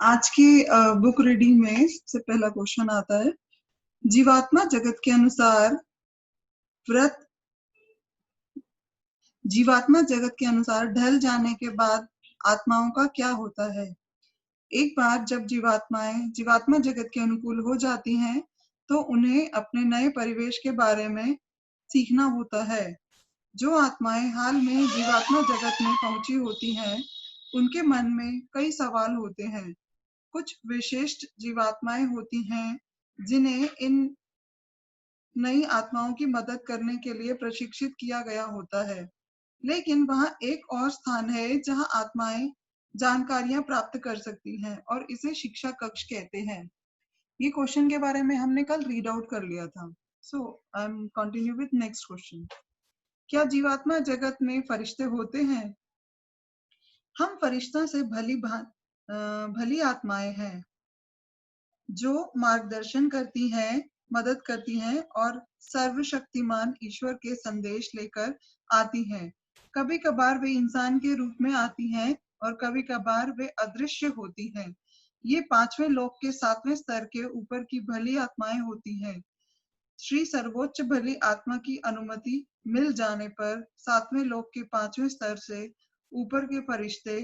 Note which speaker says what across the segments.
Speaker 1: आज की book reading में सबसे पहला क्वेश्चन आता है, जीवात्मा जगत के अनुसार व्रत जीवात्मा जगत के अनुसार ढल जाने के बाद आत्माओं का क्या होता है। एक बार जब जीवात्मा जगत के अनुकूल हो जाती हैं, तो उन्हें अपने नए परिवेश के बारे में सीखना होता है। जो आत्माएं हाल में जीवात्मा जगत में पहुंची होती हैं, उनके मन में कई सवाल होते हैं। कुछ विशिष्ट जीवात्माएं होती हैं जिन्हें इन नई आत्माओं की मदद करने के लिए प्रशिक्षित किया गया होता है। लेकिन वहां एक और स्थान है जहां आत्माएं जानकारियां प्राप्त कर सकती हैं और इसे शिक्षा कक्ष कहते हैं। ये क्वेश्चन के बारे में हमने कल रीड आउट कर लिया था। So I am continue with next question. क्या जीवात्मा जगत में फरिश्ते होते हैं? हम फरिश्तों से भली आत्माएं हैं जो मार्गदर्शन करती हैं, मदद करती हैं और सर्वशक्तिमान ईश्वर के संदेश लेकर आती हैं। कभी कभार वे इंसान के रूप में आती हैं और कभी कभार वे अदृश्य होती हैं। ये पांचवें लोक के 7वें स्तर के ऊपर की भली आत्माएं होती हैं। श्री सर्वोच्च भली आत्मा की अनुमति मिल जाने पर 7वें लोक के 5वें स्तर से ऊपर के फरिश्ते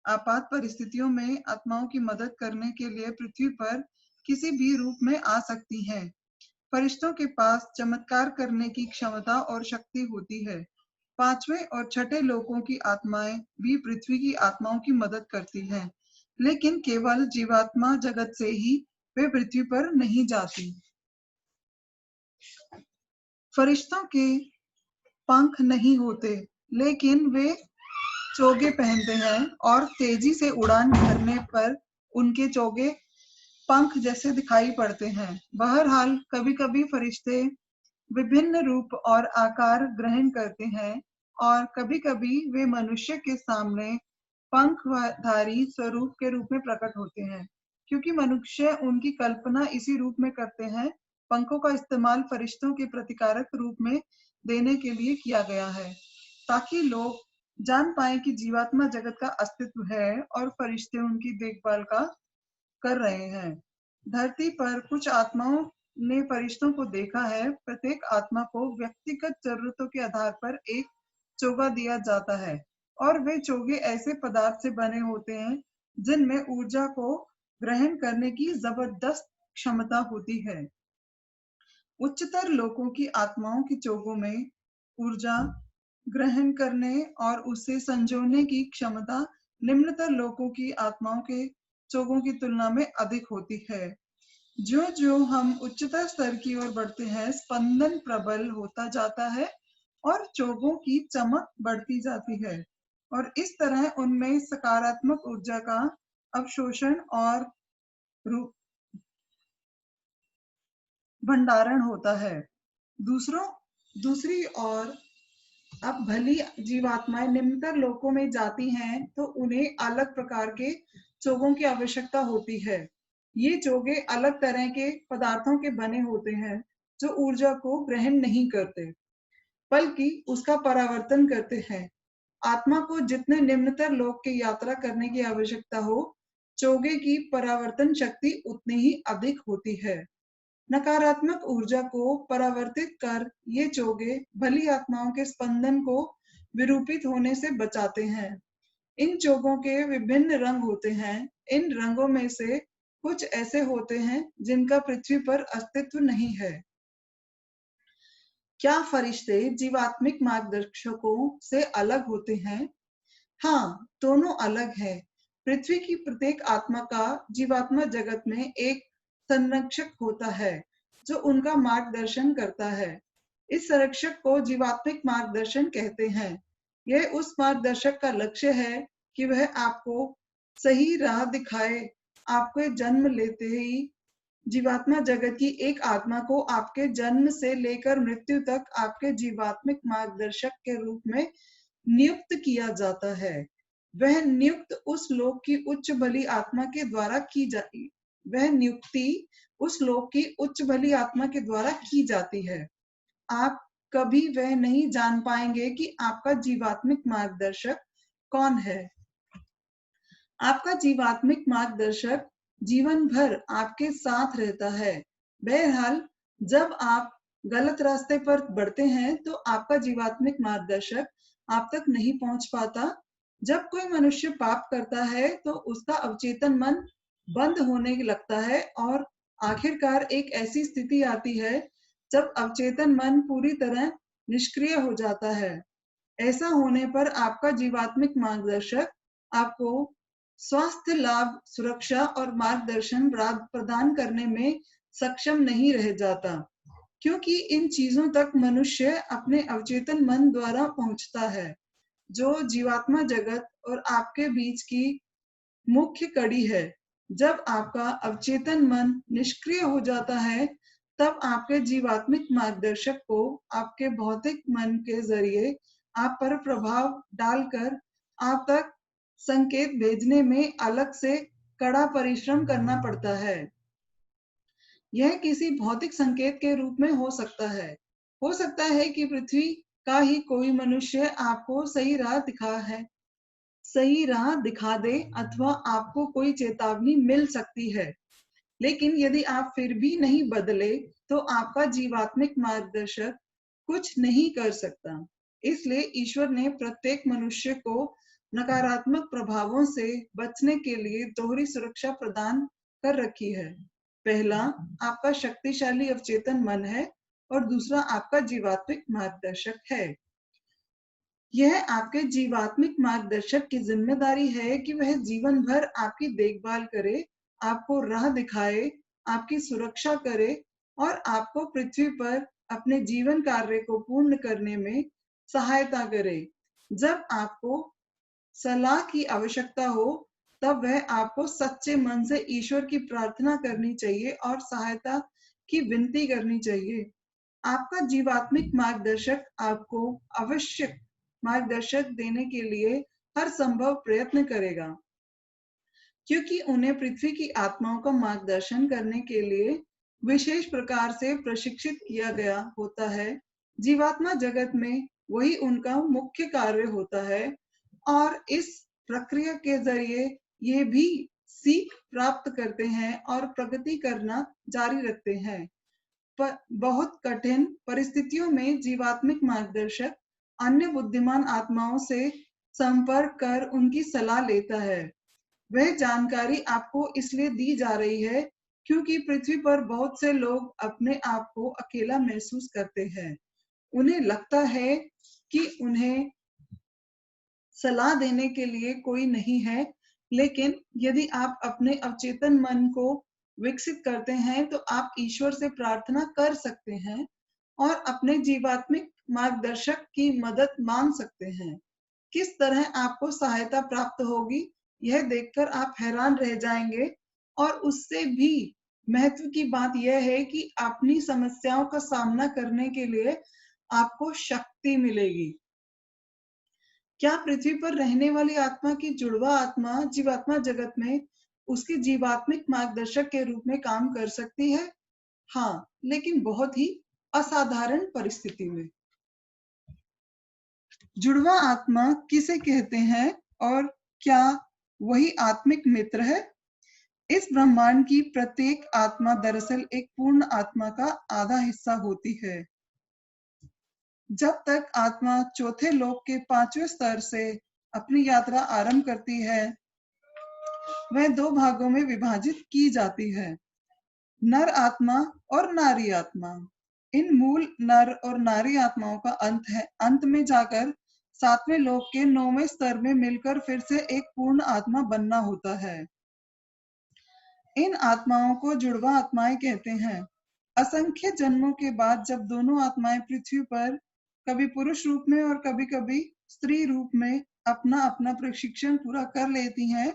Speaker 1: आपात परिस्थितियों में आत्माओं की मदद करने के लिए पृथ्वी पर किसी भी रूप में आ सकती हैं। फरिश्तों के पास चमत्कार करने की क्षमता और शक्ति होती है। 5वें और 6ठे लोकों की आत्माएं भी पृथ्वी की आत्माओं की मदद करती हैं, लेकिन केवल जीवात्मा जगत से ही वे पृथ्वी पर नहीं जाती। फरिश्तों के पंख नहीं होते, लेकिन वे चोगे पहनते हैं और तेजी से उड़ान भरने पर उनके चोगे पंख जैसे दिखाई पड़ते हैं। बहरहाल कभी कभी फरिश्ते विभिन्न रूप और आकार ग्रहण करते हैं और कभी कभी वे मनुष्य के सामने पंखधारी स्वरूप के रूप में प्रकट होते हैं। क्योंकि मनुष्य उनकी कल्पना इसी रूप में करते हैं, पंखों का इस्तेमाल फरिश्तों के प्रतिकारक रूप में देने के लिए किया गया है, ताकि लोग जान पाए कि जीवात्मा जगत का अस्तित्व है और फरिश्ते उनकी देखभाल कर रहे हैं। धरती पर कुछ आत्माओं ने फरिश्तों को देखा है। प्रत्येक आत्मा को व्यक्तिगत जरूरतों के आधार पर एक चोगा दिया जाता है और वे चोगे ऐसे पदार्थ से बने होते हैं जिनमें ऊर्जा को ग्रहण करने की जबरदस्त क्षमता होती है। उच्चतर लोकों की आत्माओं के चोगों में ऊर्जा ग्रहण करने और उसे संजोने की क्षमता निम्नतर लोकों की आत्माओं के चोगों की तुलना में अधिक होती है। जो जो हम उच्चतर स्तर की ओर बढ़ते हैं, स्पंदन प्रबल होता जाता है और चोगों की चमक बढ़ती जाती है और इस तरह उनमें सकारात्मक ऊर्जा का अवशोषण और भंडारण होता है। दूसरी ओर अब भली जीवात्माएं निम्नतर लोकों में जाती हैं तो उन्हें अलग प्रकार के चोगों की आवश्यकता होती है। ये चोगे अलग तरह के पदार्थों के बने होते हैं जो ऊर्जा को ग्रहण नहीं करते बल्कि उसका परावर्तन करते हैं। आत्मा को जितने निम्नतर लोक की यात्रा करने की आवश्यकता हो, चोगे की परावर्तन शक्ति उतनी ही अधिक होती है। नकारात्मक ऊर्जा को परावर्तित कर ये चोगे भली आत्माओं के स्पंदन को विरूपित होने से बचाते हैं। इन चोगों के विभिन्न रंग होते हैं। इन रंगों में से कुछ ऐसे होते हैं जिनका पृथ्वी पर अस्तित्व नहीं है। क्या फरिश्ते जीवात्मिक मार्गदर्शकों से अलग होते हैं? हाँ, दोनों अलग है। पृथ्वी की प्रत्येक आत्मा का जीवात्मा जगत में एक संरक्षक होता है जो उनका मार्गदर्शन करता है। इस संरक्षक को जीवात्मिक मार्गदर्शन कहते हैं। यह उस मार्गदर्शक का लक्ष्य है कि वह आपको सही राह दिखाए। आपके जन्म लेते ही जीवात्मा जगत की एक आत्मा को आपके जन्म से लेकर मृत्यु तक आपके जीवात्मिक मार्गदर्शक के रूप में नियुक्त किया जाता है। वह नियुक्ति उस लोक की उच्च भली आत्मा के द्वारा की जाती है। आप कभी वह नहीं जान पाएंगे कि आपका जीवात्मिक मार्गदर्शक कौन है। आपका जीवात्मिक मार्गदर्शक जीवन भर आपके साथ रहता है। बहरहाल, जब आप गलत रास्ते पर बढ़ते हैं तो आपका जीवात्मिक मार्गदर्शक आप तक नहीं पहुंच पाता। जब कोई मनुष्य पाप करता है तो उसका अवचेतन मन बंद होने लगता है और आखिरकार एक ऐसी स्थिति आती है जब अवचेतन मन पूरी तरह निष्क्रिय हो जाता है। ऐसा होने पर आपका जीवात्मिक मार्गदर्शक आपको स्वास्थ्य लाभ, सुरक्षा और मार्गदर्शन प्रदान करने में सक्षम नहीं रह जाता, क्योंकि इन चीजों तक मनुष्य अपने अवचेतन मन द्वारा पहुंचता है, जो जीवात्मा जगत और आपके बीच की मुख्य कड़ी है। जब आपका अवचेतन मन निष्क्रिय हो जाता है, तब आपके जीवात्मिक मार्गदर्शक को आपके भौतिक मन के जरिए आप पर प्रभाव डालकर आप तक संकेत भेजने में अलग से कड़ा परिश्रम करना पड़ता है। यह किसी भौतिक संकेत के रूप में हो सकता है। हो सकता है कि पृथ्वी का ही कोई मनुष्य आपको सही राह दिखा दे अथवा आपको कोई चेतावनी मिल सकती है। लेकिन यदि आप फिर भी नहीं बदले तो आपका जीवात्मिक मार्गदर्शक कुछ नहीं कर सकता। इसलिए ईश्वर ने प्रत्येक मनुष्य को नकारात्मक प्रभावों से बचने के लिए दोहरी सुरक्षा प्रदान कर रखी है। पहला आपका शक्तिशाली अवचेतन मन है और दूसरा आपका जीवात्मिक मार्गदर्शक है। यह आपके जीवात्मिक मार्गदर्शक की जिम्मेदारी है कि वह जीवन भर आपकी देखभाल करे, आपको राह दिखाए, आपकी सुरक्षा करे और आपको पृथ्वी पर अपने जीवन कार्य को पूर्ण करने में सहायता करे। जब आपको सलाह की आवश्यकता हो, तब वह आपको सच्चे मन से ईश्वर की प्रार्थना करनी चाहिए और सहायता की विनती करनी चाहिए। आपका जीवात्मिक मार्गदर्शक आपको आवश्यक मार्गदर्शक देने के लिए हर संभव प्रयत्न करेगा, क्योंकि उन्हें पृथ्वी की आत्माओं का मार्गदर्शन करने के लिए विशेष प्रकार से प्रशिक्षित किया गया होता है। जीवात्मा जगत में वही उनका मुख्य कार्य होता है और इस प्रक्रिया के जरिए ये भी सीख प्राप्त करते हैं और प्रगति करना जारी रखते हैं। बहुत कठिन परिस्थितियों में जीवात्मिक मार्गदर्शक अन्य बुद्धिमान आत्माओं से संपर्क कर उनकी सलाह लेता है। वह जानकारी आपको इसलिए दी जा रही है क्योंकि पृथ्वी पर बहुत से लोग अपने आप को अकेला महसूस करते हैं। उन्हें लगता है कि उन्हें सलाह देने के लिए कोई नहीं है, लेकिन यदि आप अपने अवचेतन मन को विकसित करते हैं तो आप ईश्वर से प्रार्थना कर सकते हैं और अपने जीवात्मिक मार्गदर्शक की मदद मांग सकते हैं। किस तरह आपको सहायता प्राप्त होगी, यह देखकर आप हैरान रह जाएंगे। और उससे भी महत्व की बात यह है कि अपनी समस्याओं का सामना करने के लिए आपको शक्ति मिलेगी। क्या पृथ्वी पर रहने वाली आत्मा की जुड़वा आत्मा जीवात्मा जगत में उसके जीवात्मिक मार्गदर्शक के रूप में काम कर सकती है? हाँ, लेकिन बहुत ही असाधारण परिस्थिति में। जुड़वा आत्मा किसे कहते हैं और क्या वही आत्मिक मित्र है? इस ब्रह्मांड की प्रत्येक आत्मा दरअसल एक पूर्ण आत्मा का आधा हिस्सा होती है। जब तक आत्मा चौथे लोक के 5वें स्तर से अपनी यात्रा आरंभ करती है, वह 2 भागों में विभाजित की जाती है, नर आत्मा और नारी आत्मा। इन मूल नर और नारी आत्माओं का अंत में जाकर 7वें लोक के 9वें स्तर में मिलकर फिर से एक पूर्ण आत्मा बनना होता है। इन आत्माओं को जुड़वा आत्माएं कहते हैं। असंख्य जन्मों के बाद जब दोनों आत्माएं पृथ्वी पर कभी पुरुष रूप में और कभी-कभी स्त्री रूप में अपना अपना प्रशिक्षण पूरा कर लेती हैं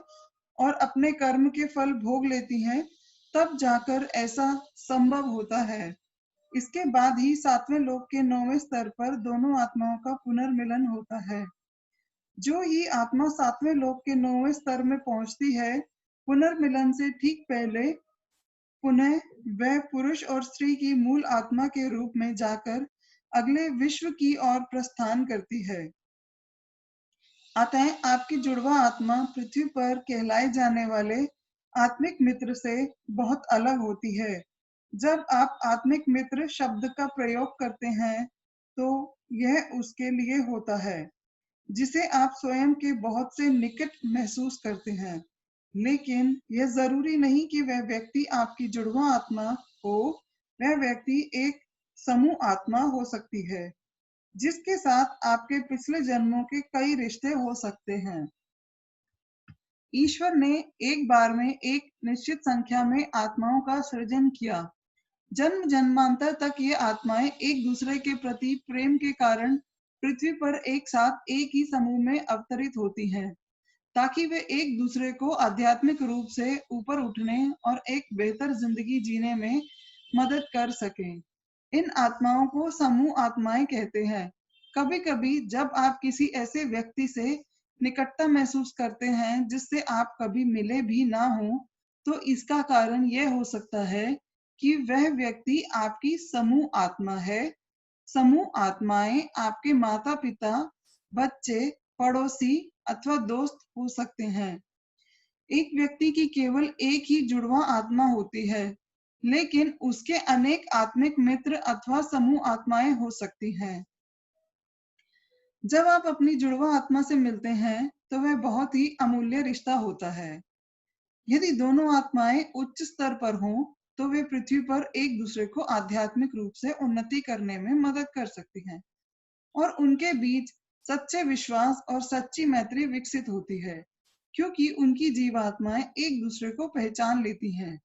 Speaker 1: और अपने कर्म के फल भोग लेती हैं, तब जाकर ऐसा संभव होता है। इसके बाद ही 7वें लोक के 9वें स्तर पर दोनों आत्माओं का पुनर्मिलन होता है। जो ही आत्मा 7वें लोक के 9वें स्तर में पहुंचती है, पुनर्मिलन से ठीक पहले पुनः वह पुरुष और स्त्री की मूल आत्मा के रूप में जाकर अगले विश्व की ओर प्रस्थान करती है। अतः आपकी जुड़वा आत्मा पृथ्वी पर कहलाए जाने वाले आत्मिक मित्र से बहुत अलग होती है। जब आप आत्मिक मित्र शब्द का प्रयोग करते हैं, तो यह उसके लिए होता है जिसे आप स्वयं के बहुत से निकट महसूस करते हैं। लेकिन यह जरूरी नहीं कि वह व्यक्ति आपकी जुड़वा आत्मा हो। वह व्यक्ति एक समूह आत्मा हो सकती है जिसके साथ आपके पिछले जन्मों के कई रिश्ते हो सकते हैं। ईश्वर ने एक बार में एक निश्चित संख्या में आत्माओं का सृजन किया। जन्म जन्मांतर तक ये आत्माएं एक दूसरे के प्रति प्रेम के कारण पृथ्वी पर एक साथ एक ही समूह में अवतरित होती हैं, ताकि वे एक दूसरे को आध्यात्मिक रूप से ऊपर उठने और एक बेहतर जिंदगी जीने में मदद कर सकें। इन आत्माओं को समूह आत्माएं कहते हैं। कभी-कभी जब आप किसी ऐसे व्यक्ति से निकटता महसूस करते हैं जिससे आप कभी मिले भी ना हो, तो इसका कारण यह हो सकता है कि वह व्यक्ति आपकी समूह आत्मा है। समूह आत्माएं आपके माता-पिता, बच्चे, पड़ोसी अथवा दोस्त हो सकते हैं। एक व्यक्ति की केवल एक ही जुड़वा आत्मा होती है, लेकिन उसके अनेक आत्मिक मित्र अथवा समूह आत्माएं हो सकती हैं। जब आप अपनी जुड़वा आत्मा से मिलते हैं, तो वह बहुत ही अमूल्य रिश्ता होता है। यदि दोनों आत्माएं उच्च स्तर पर हों, तो वे पृथ्वी पर एक दूसरे को आध्यात्मिक रूप से उन्नति करने में मदद कर सकती हैं और उनके बीच सच्चे विश्वास और सच्ची मैत्री विकसित होती है, क्योंकि उनकी जीवात्माएं एक दूसरे को पहचान लेती हैं।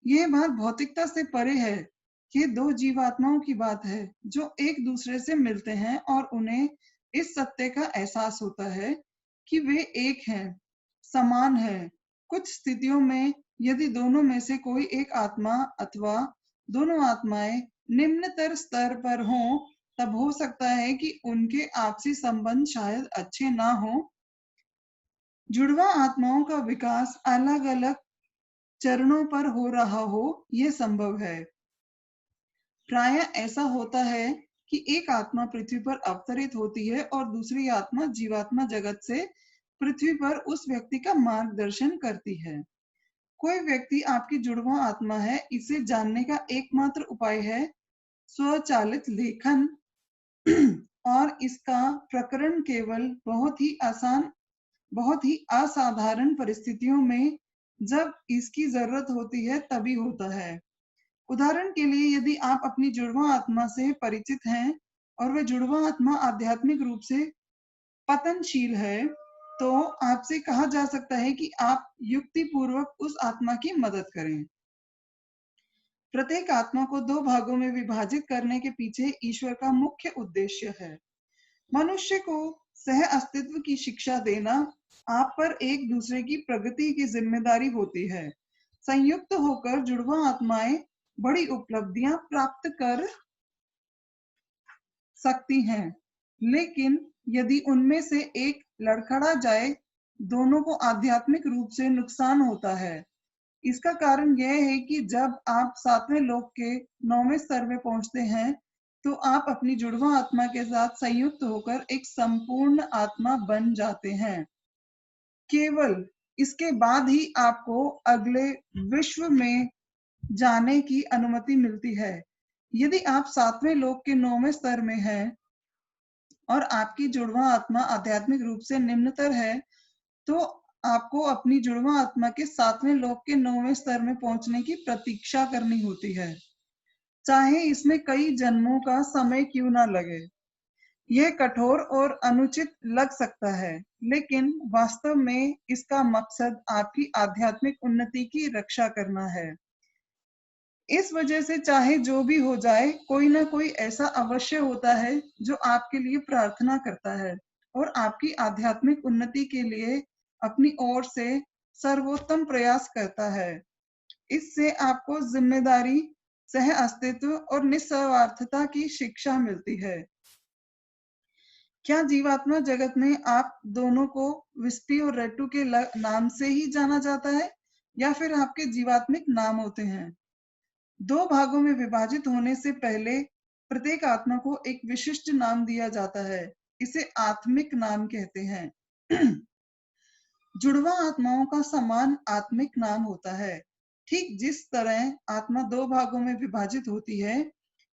Speaker 1: यह बात भौतिकता से परे है। ये दो जीवात्माओं की बात है जो एक दूसरे से मिलते हैं और उन्हें इस सत्य का एहसास होता है कि वे एक हैं, समान हैं। कुछ स्थितियों में यदि दोनों में से कोई एक आत्मा अथवा दोनों आत्माएं निम्नतर स्तर पर हों, तब हो सकता है कि उनके आपसी संबंध शायद अच्छे ना हों। जुड़वा आत्माओं का विकास अलग-अलग चरणों पर हो रहा हो, यह संभव है। प्रायः ऐसा होता है कि एक आत्मा पृथ्वी पर अवतरित होती है और दूसरी आत्मा जीवात्मा जगत से पृथ्वी पर उस व्यक्ति का मार्गदर्शन करती है। कोई व्यक्ति आपकी जुड़वा आत्मा है, इसे जानने का एकमात्र उपाय है स्वचालित लेखन और इसका प्रकरण केवल बहुत ही असाधारण परिस्थितियों में जब इसकी जरूरत होती है तभी होता है। उदाहरण के लिए, यदि आप अपनी जुड़वा आत्मा से परिचित हैं और वह जुड़वा आत्मा आध्यात्मिक रूप से पतनशील है, तो आपसे कहा जा सकता है कि आप युक्ति पूर्वक उस आत्मा की मदद करें। प्रत्येक आत्मा को दो भागों में विभाजित करने के पीछे ईश्वर का मुख्य उद्देश्य है। मनुष्य को सह अस्तित्व की शिक्षा देना। आप पर एक दूसरे की प्रगति की जिम्मेदारी होती है। संयुक्त होकर जुड़वा आत्माएं बड़ी उपलब्धियां प्राप्त कर सकती हैं, लेकिन यदि उनमें से एक लड़खड़ा जाए, दोनों को आध्यात्मिक रूप से नुकसान होता है। इसका कारण यह है कि जब आप 7वें लोक के 9वें स्तर में पहुंचते हैं, तो आप अपनी जुड़वा आत्मा के साथ संयुक्त होकर एक संपूर्ण आत्मा बन जाते हैं। केवल इसके बाद ही आपको अगले विश्व में जाने की अनुमति मिलती है। यदि आप 7वें लोक के 9वें स्तर में हैं और आपकी जुड़वा आत्मा आध्यात्मिक रूप से निम्नतर है, तो आपको अपनी जुड़वा आत्मा के 7वें लोक के 9वें स्तर में पहुंचने की प्रतीक्षा करनी होती है, चाहे इसमें कई जन्मों का समय क्यों ना लगे। यह कठोर और अनुचित लग सकता है, लेकिन वास्तव में इसका मकसद आपकी आध्यात्मिक उन्नति की रक्षा करना है। इस वजह से चाहे जो भी हो जाए, कोई ना कोई ऐसा अवश्य होता है जो आपके लिए प्रार्थना करता है और आपकी आध्यात्मिक उन्नति के लिए अपनी ओर से सर्वोत्तम प्रयास करता है। इससे आपको जिम्मेदारी, सह अस्तित्व और निस्वार्थता की शिक्षा मिलती है। क्या जीवात्मा जगत में आप दोनों को विस्पी और रेटू के नाम से ही जाना जाता है, या फिर आपके जीवात्मिक नाम होते हैं? दो भागों में विभाजित होने से पहले प्रत्येक आत्मा को एक विशिष्ट नाम दिया जाता है। इसे आत्मिक नाम कहते हैं। जुड़वा आत्माओं का समान आत्मिक नाम होता है। ठीक जिस तरह आत्मा दो भागों में विभाजित होती है,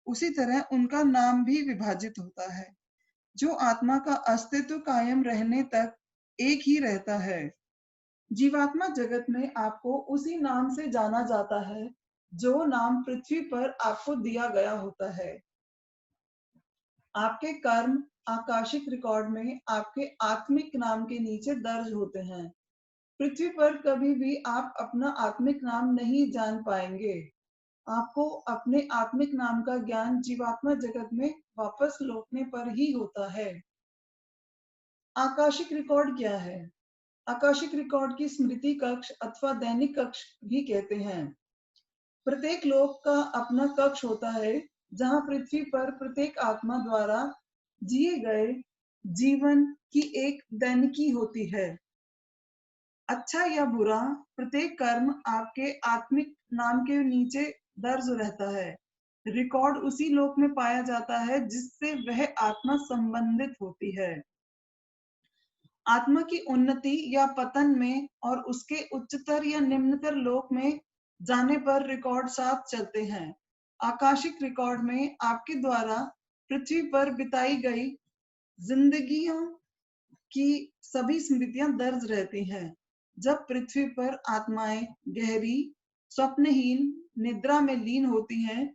Speaker 1: उसी तरह उनका नाम भी विभाजित होता है। जो आत्मा का अस्तित्व कायम रहने तक एक ही रहता है। जीवात्मा जगत में आपको उसी नाम से जाना जाता है, जो नाम पृथ्वी पर आपको दिया गया होता है। आपके कर्म आकाशिक रिकॉर्ड में आपके आत्मिक नाम के नीचे दर्ज होते हैं। पृथ्वी पर कभी भी आप अपना आत्मिक नाम नहीं जान पाएंगे। आपको अपने आत्मिक नाम का ज्ञान जीवात्मा जगत में वापस लौटने पर ही होता है। आकाशिक रिकॉर्ड क्या है? आकाशिक रिकॉर्ड की स्मृति कक्ष अथवा दैनिक कक्ष भी कहते हैं। प्रत्येक लोक का अपना कक्ष होता है, जहां पृथ्वी पर प्रत्येक आत्मा द्वारा जिए गए जीवन की एक दैनिकी होती है। अच्छा या बुरा, प्रत्येक कर्म आपके आत्मिक नाम के नीचे दर्ज रहता है। रिकॉर्ड उसी लोक में पाया जाता है जिससे वह आत्मा संबंधित होती है। आत्मा की उन्नति या पतन में और उसके उच्चतर या निम्नतर लोक में जाने पर रिकॉर्ड साथ चलते हैं। आकाशिक रिकॉर्ड में आपके द्वारा पृथ्वी पर बिताई गई जिंदगियों की सभी स्मृतियां दर्ज रहती हैं। जब पृथ्वी पर आत्माएं गहरी स्वप्नहीन निद्रा में लीन होती हैं,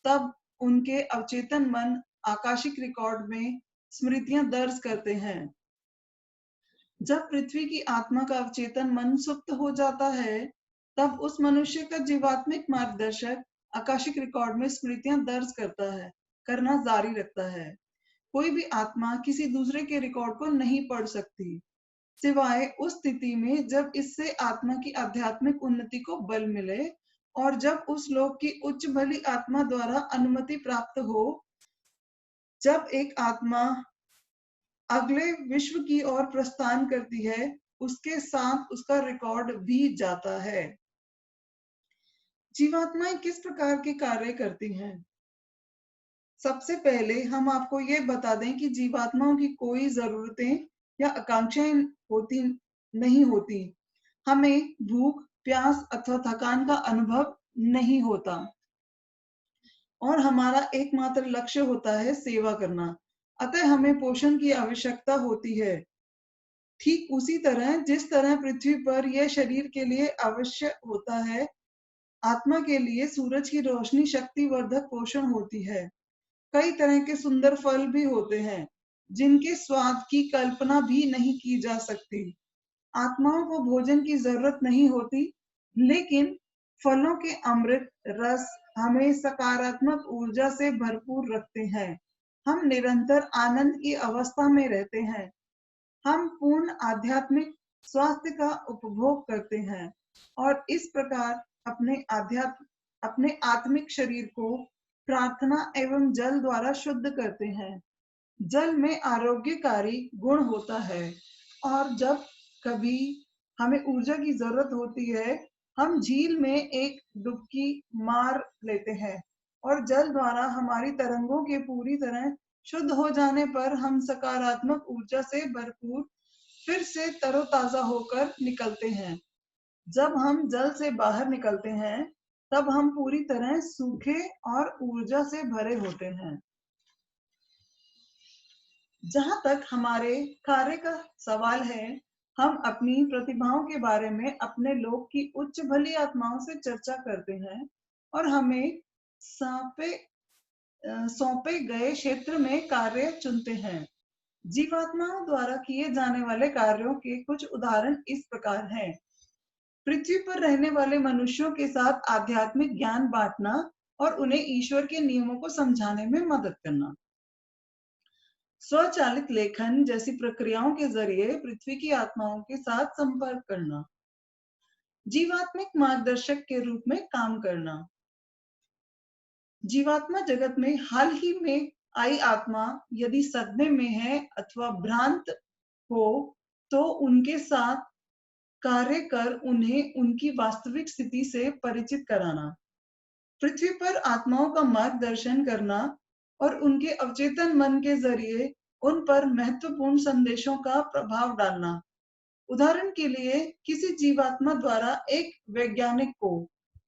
Speaker 1: तब उनके अवचेतन मन आकाशिक रिकॉर्ड में स्मृतियां दर्ज करते हैं। जब पृथ्वी की आत्मा का अवचेतन मन सुप्त हो जाता है, तब उस मनुष्य का जीवात्मिक मार्गदर्शक आकाशिक रिकॉर्ड में स्मृतियां दर्ज करना जारी रखता है। कोई भी आत्मा किसी दूसरे के रिकॉर्ड को नहीं पढ़ सकती, सिवाय उस स्थिति में जब इससे आत्मा की आध्यात्मिक उन्नति को बल मिले और जब उस लोक की उच्च भली आत्मा द्वारा अनुमति प्राप्त हो। जब एक आत्मा अगले विश्व की ओर प्रस्थान करती है, उसके साथ उसका रिकॉर्ड भी जाता है। जीवात्माएं किस प्रकार के कार्य करती हैं? सबसे पहले हम आपको ये बता दें कि जीवात्माओं की कोई जरूरतें या आकांक्षाएं नहीं होती। हमें भूख, प्यास अथवा थकान का अनुभव नहीं होता और हमारा एकमात्र लक्ष्य होता है सेवा करना। अतः हमें पोषण की आवश्यकता होती है। ठीक उसी तरह जिस तरह पृथ्वी पर यह शरीर के लिए आवश्यक होता है, आत्मा के लिए सूरज की रोशनी शक्तिवर्धक पोषण होती है। कई तरह के सुंदर फल भी होते हैं, जिनके स्वाद की कल्पना भी नहीं की जा सकती। आत्माओं को भोजन की जरूरत नहीं होती, लेकिन फलों के अमृत रस हमें सकारात्मक ऊर्जा से भरपूर रखते हैं। हम निरंतर आनंद की अवस्था में रहते हैं। हम पूर्ण आध्यात्मिक स्वास्थ्य का उपभोग करते हैं और इस प्रकार अपने आत्मिक शरीर को प्रार्थना एवं जल द्वारा शुद्ध करते हैं। जल में आरोग्यकारी गुण होता है और जब कभी हमें ऊर्जा की जरूरत होती है, हम झील में एक डुबकी मार लेते हैं और जल द्वारा हमारी तरंगों के पूरी तरह शुद्ध हो जाने पर हम सकारात्मक ऊर्जा से भरपूर फिर से तरोताजा होकर निकलते हैं। जब हम जल से बाहर निकलते हैं, तब हम पूरी तरह सूखे और ऊर्जा से भरे होते हैं। जहां तक हमारे कार्य का सवाल है, हम अपनी प्रतिभाओं के बारे में अपने लोक की उच्च भली आत्माओं से चर्चा करते हैं और हमें सौंपे गए क्षेत्र में कार्य चुनते हैं। जीवात्माओं द्वारा किए जाने वाले कार्यों के कुछ उदाहरण इस प्रकार हैं। पृथ्वी पर रहने वाले मनुष्यों के साथ आध्यात्मिक ज्ञान बांटना और उन्हें ईश्वर के नियमों को समझाने में मदद करना। स्वचालित लेखन जैसी प्रक्रियाओं के जरिए पृथ्वी की आत्माओं के साथ संपर्क करना। जीवात्मिक मार्गदर्शक के रूप में काम करना। जीवात्मा जगत में हाल ही में आई आत्मा यदि सदमे में है अथवा भ्रांत हो, तो उनके साथ कार्य कर उन्हें उनकी वास्तविक स्थिति से परिचित कराना। पृथ्वी पर आत्माओं का मार्गदर्शन करना और उनके अवचेतन मन के जरिए उन पर महत्वपूर्ण संदेशों का प्रभाव डालना। उदाहरण के लिए किसी जीवात्मा द्वारा एक वैज्ञानिक को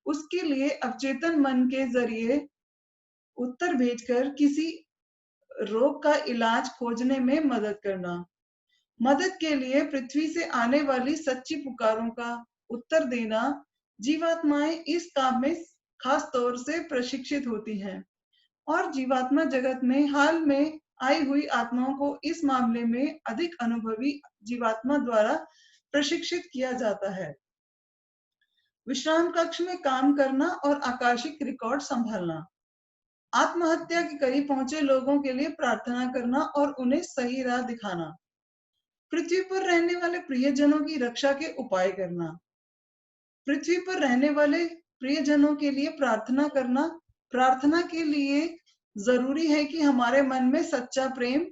Speaker 1: उसके लिए अवचेतन मन के जरिए उत्तर भेजकर किसी रोग का इलाज खोजने में मदद करना। मदद के लिए पृथ्वी से आने वाली सच्ची पुकारों का उत्तर देना। जीवात्माएं इस काम में खास तौर से प्रशिक्षित होती हैं और जीवात्मा जगत में हाल में आई हुई आत्माओं को इस मामले में अधिक अनुभवी जीवात्मा द्वारा प्रशिक्षित किया जाता है। विश्राम कक्ष में काम करना और आकाशिक रिकॉर्ड संभालना। आत्महत्या के करीब पहुंचे लोगों के लिए प्रार्थना करना और उन्हें सही राह दिखाना। पृथ्वी पर रहने वाले प्रियजनों की रक्षा के उपाय करना। पृथ्वी पर रहने वाले प्रियजनों के लिए प्रार्थना करना। प्रार्थना के लिए जरूरी है कि हमारे मन में सच्चा प्रेम,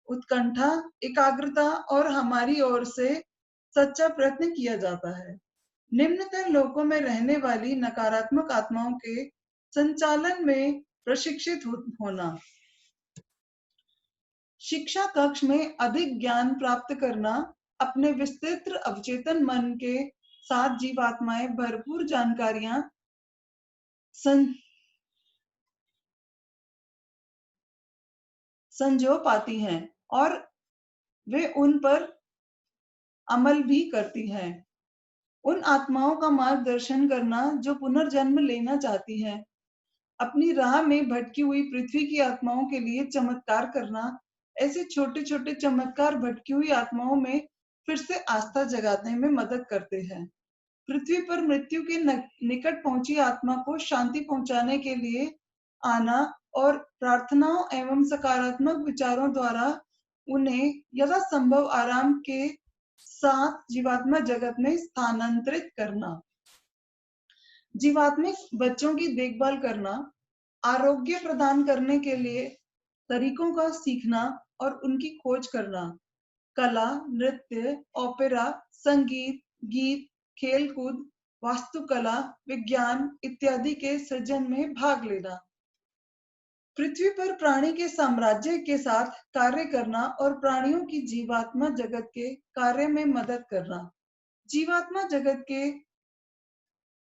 Speaker 1: उत्कंठा, एकाग्रता और हमारी ओर से सच्चा प्रयत्न किया जाता है। निम्नतर लोकों में रहने वाली नकारात्मक आत्माओं के संचालन में प्रशिक्षित होना। शिक्षा कक्ष में अधिक ज्ञान प्राप्त करना। अपने विस्तृत अवचेतन मन के साथ जीवात्माएं भरपूर जानकारियां संजो पाती हैं और वे उन पर अमल भी करती हैं। उन आत्माओं का मार्गदर्शन करना जो पुनर्जन्म लेना चाहती हैं। अपनी राह में भटकी हुई पृथ्वी की आत्माओं के लिए चमत्कार करना। ऐसे छोटे छोटे चमत्कार भटकी हुई आत्माओं में फिर से आस्था जगाने में मदद करते हैं। पृथ्वी पर मृत्यु के निकट पहुंची आत्मा को शांति पहुंचाने के लिए आना और प्रार्थनाओं एवं सकारात्मक विचारों द्वारा उन्हें यथासंभव आराम के साथ जीवात्मा जगत में स्थानांतरित करना। जीवात्मिक बच्चों की देखभाल करना। आरोग्य प्रदान करने के लिए तरीकों का सीखना और उनकी खोज करना। कला, नृत्य, ओपेरा, संगीत, गीत, खेलकूद, वास्तुकला, विज्ञान इत्यादि के सृजन में भाग लेना। पृथ्वी पर प्राणी के साम्राज्य के साथ कार्य करना और प्राणियों की जीवात्मा जगत के कार्य में मदद करना। जीवात्मा जगत के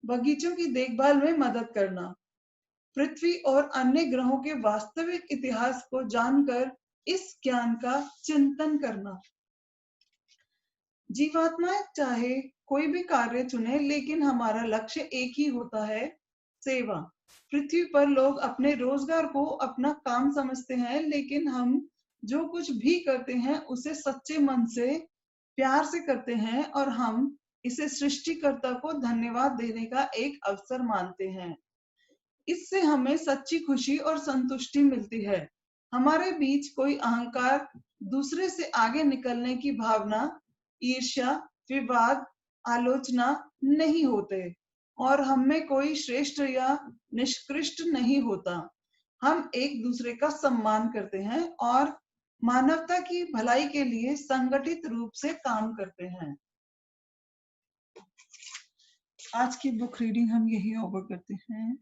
Speaker 1: बगीचों की देखभाल में मदद करना। पृथ्वी और अन्य ग्रहों के वास्तविक इतिहास को जानकर इस ज्ञान का चिंतन करना। जीवात्माएं चाहे कोई भी कार्य चुने, लेकिन हमारा लक्ष्य एक ही होता है, सेवा। पृथ्वी पर लोग अपने रोजगार को अपना काम समझते हैं, लेकिन हम जो कुछ भी करते हैं उसे सच्चे मन से प्यार से करते हैं और हम इसे सृष्टिकर्ता को धन्यवाद देने का एक अवसर मानते हैं। इससे हमें सच्ची खुशी और संतुष्टि मिलती है। हमारे बीच कोई अहंकार, दूसरे से आगे निकलने की भावना, ईर्ष्या, विवाद, आलोचना नहीं होते और हम में कोई श्रेष्ठ या निष्कृष्ट नहीं होता। हम एक दूसरे का सम्मान करते हैं और मानवता की भलाई के लिए संगठित रूप से काम करते हैं। आज की बुक रीडिंग हम यही ओवर करते हैं।